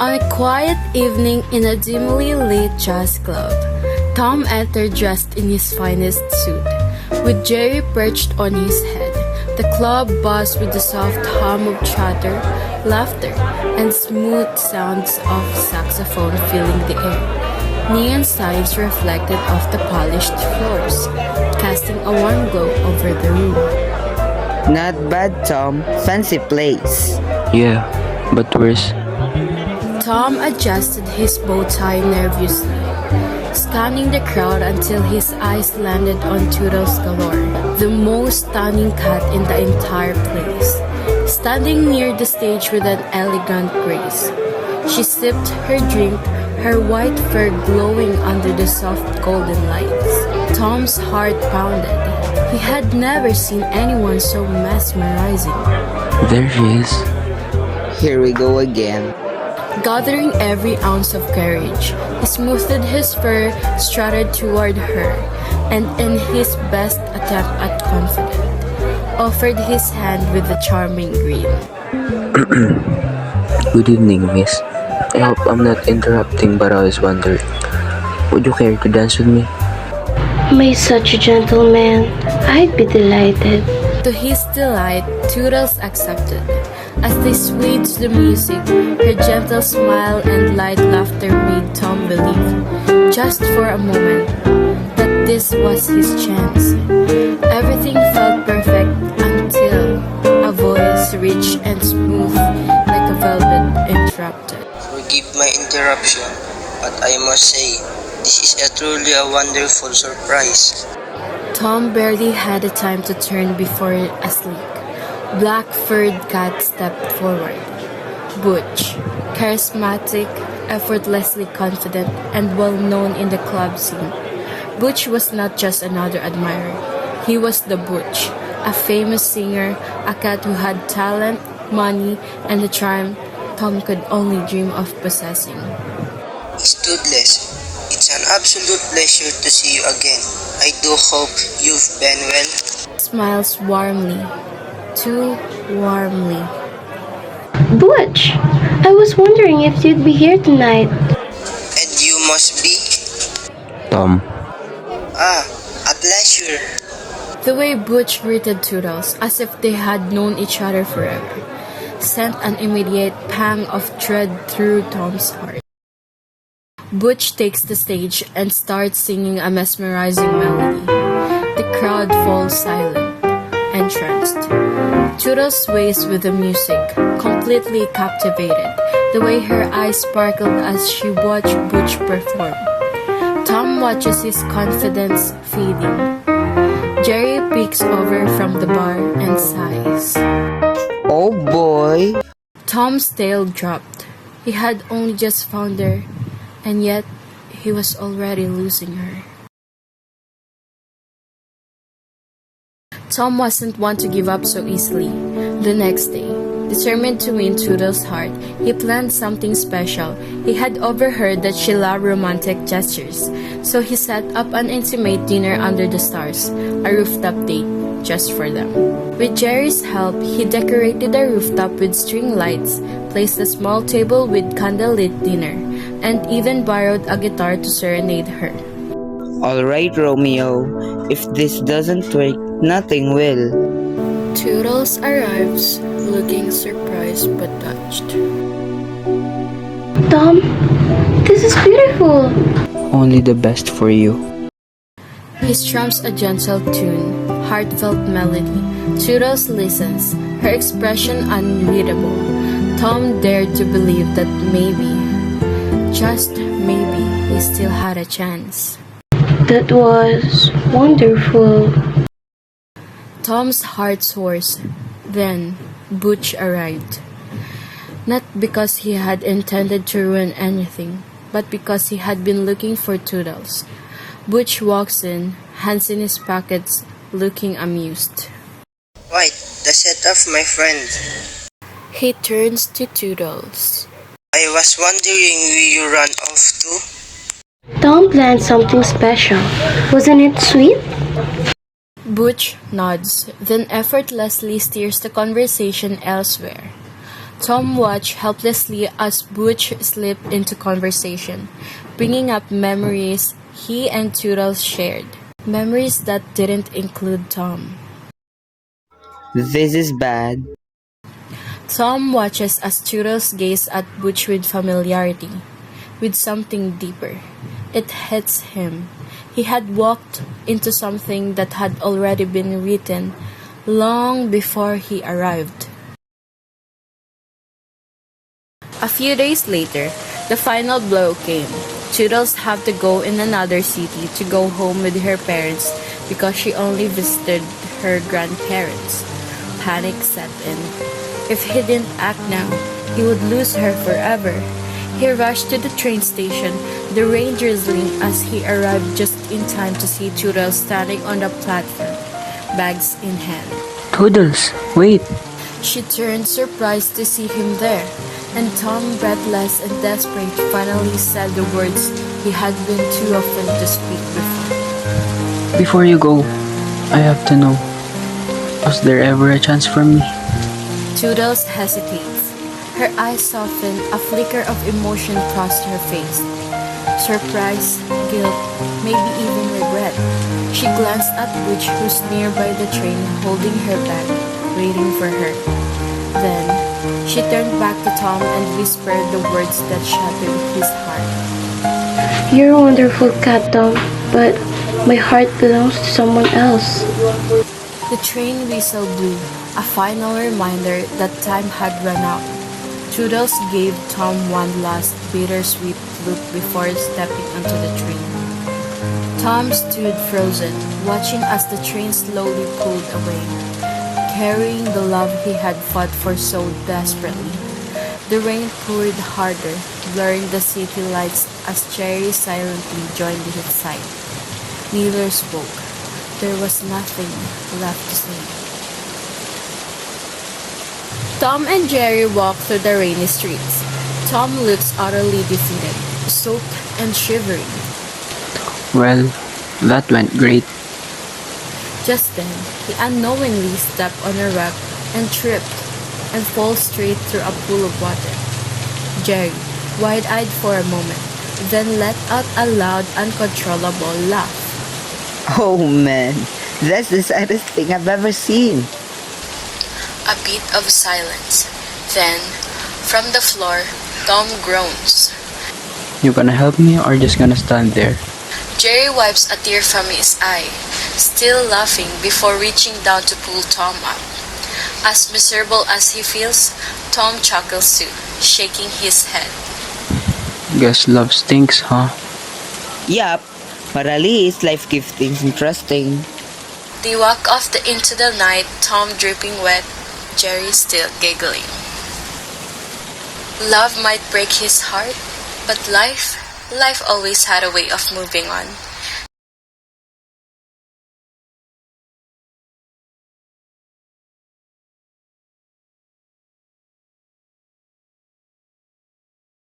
On a quiet evening in a dimly lit jazz club, Tom entered dressed in his finest suit. With Jerry perched on his head, the club buzzed with the soft hum of chatter, laughter, and smooth sounds of saxophone filling the air. Neon signs reflected off the polished floors, casting a warm glow over the room. Not bad, Tom. Fancy place. Yeah, but where's... Tom adjusted his bow tie nervously, scanning the crowd until his eyes landed on Toodles Galore, the most stunning cat in the entire place, standing near the stage with an elegant grace. She sipped her drink, her white fur glowing under the soft golden lights. Tom's heart pounded. He had never seen anyone so mesmerizing. There she is. Here we go again. Gathering every ounce of courage, he smoothed his fur, strutted toward her, and in his best attempt at confidence, offered his hand with a charming grin. Good evening, miss. I hope I'm not interrupting, but I was wondering, would you care to dance with me? May such a gentleman, I'd be delighted. To his delight, Toodles accepted. As they swayed to the music, her gentle smile and light laughter made Tom believe, just for a moment, that this was his chance. Everything felt perfect until a voice rich and smooth like a velvet interrupted. Forgive my interruption, but I must say, this is truly a wonderful surprise. Tom barely had the time to turn before a sleek, black-furred cat stepped forward. Butch, charismatic, effortlessly confident, and well-known in the club scene. Butch was not just another admirer. He was the Butch, a famous singer, a cat who had talent, money, and a charm Tom could only dream of possessing. Toodles, it's an absolute pleasure to see you again. I do hope you've been well. Smiles warmly, too warmly. Butch, I was wondering if you'd be here tonight. And you must be? Tom. A pleasure. The way Butch greeted Toodles, as if they had known each other forever, sent an immediate pang of dread through Tom's heart. Butch takes the stage and starts singing a mesmerizing melody. The crowd falls silent, entranced. Toodles sways with the music, completely captivated, the way her eyes sparkled as she watched Butch perform. Tom watches his confidence fading. Jerry peeks over from the bar and sighs. Oh boy. Tom's tail dropped. He had only just found her, and yet he was already losing her. Tom wasn't one to give up so easily. The next day, determined to win Toodles' heart, he planned something special. He had overheard that she loved romantic gestures, so he set up an intimate dinner under the stars, a rooftop date just for them. With Jerry's help, he decorated the rooftop with string lights, placed a small table with candlelit dinner, and even borrowed a guitar to serenade her. Alright, Romeo. If this doesn't work, nothing will. Toodles arrives, looking surprised but touched. Tom, this is beautiful. Only the best for you. He strums a gentle tune, heartfelt melody. Toodles listens, her expression unreadable. Tom dared to believe that maybe, just maybe, he still had a chance. That was wonderful. Tom's heart soars. Then, Butch arrived. Not because he had intended to ruin anything, but because he had been looking for Toodles. Butch walks in, hands in his pockets, looking amused. Right, the setup, my friend. He turns to Toodles. I was wondering where you ran off to. Tom planned something special. Wasn't it sweet? Butch nods, then effortlessly steers the conversation elsewhere. Tom watched helplessly as Butch slipped into conversation, bringing up memories he and Toodles shared. Memories that didn't include Tom. This is bad. Tom watches as Toodles gaze at Butch with familiarity, with something deeper. It hits him. He had walked into something that had already been written long before he arrived. A few days later, the final blow came. Toodles had to go in another city to go home with her parents because she only visited her grandparents. Panic set in. If he didn't act now, he would lose her forever. He rushed to the train station, the rain drizzling as he arrived just in time to see Toodles standing on the platform, bags in hand. Toodles, wait! She turned surprised to see him there, and Tom, breathless and desperate, finally said the words he had been too often to speak before. Before you go, I have to know, was there ever a chance for me? Toodles hesitates. Her eyes soften, a flicker of emotion crossed her face. Surprise, guilt, maybe even regret. She glanced at Butch, who's nearby the train, holding her bag, waiting for her. Then, she turned back to Tom and whispered the words that shattered his heart. You're a wonderful cat, Tom, but my heart belongs to someone else. The train whistle blew, a final reminder that time had run out. Toodles gave Tom one last bittersweet look before stepping onto the train. Tom stood frozen, watching as the train slowly pulled away, carrying the love he had fought for so desperately. The rain poured harder, blurring the city lights as Jerry silently joined his side. Neither spoke. There was nothing left to say. Tom and Jerry walked through the rainy streets. Tom looks utterly defeated, soaked and shivering. Well, that went great. Just then, he unknowingly stepped on a rock and tripped and fell straight through a pool of water. Jerry, wide-eyed for a moment, then let out a loud, uncontrollable laugh. Oh man, that's the saddest thing I've ever seen. A bit of silence. Then, from the floor, Tom groans. You gonna help me or just gonna stand there? Jerry wipes a tear from his eye, still laughing before reaching down to pull Tom up. As miserable as he feels, Tom chuckles too, shaking his head. Guess love stinks, huh? Yup, but at least life gives things interesting. They walk off into the night, Tom dripping wet, Jerry still giggling. Love might break his heart, but life always had a way of moving on.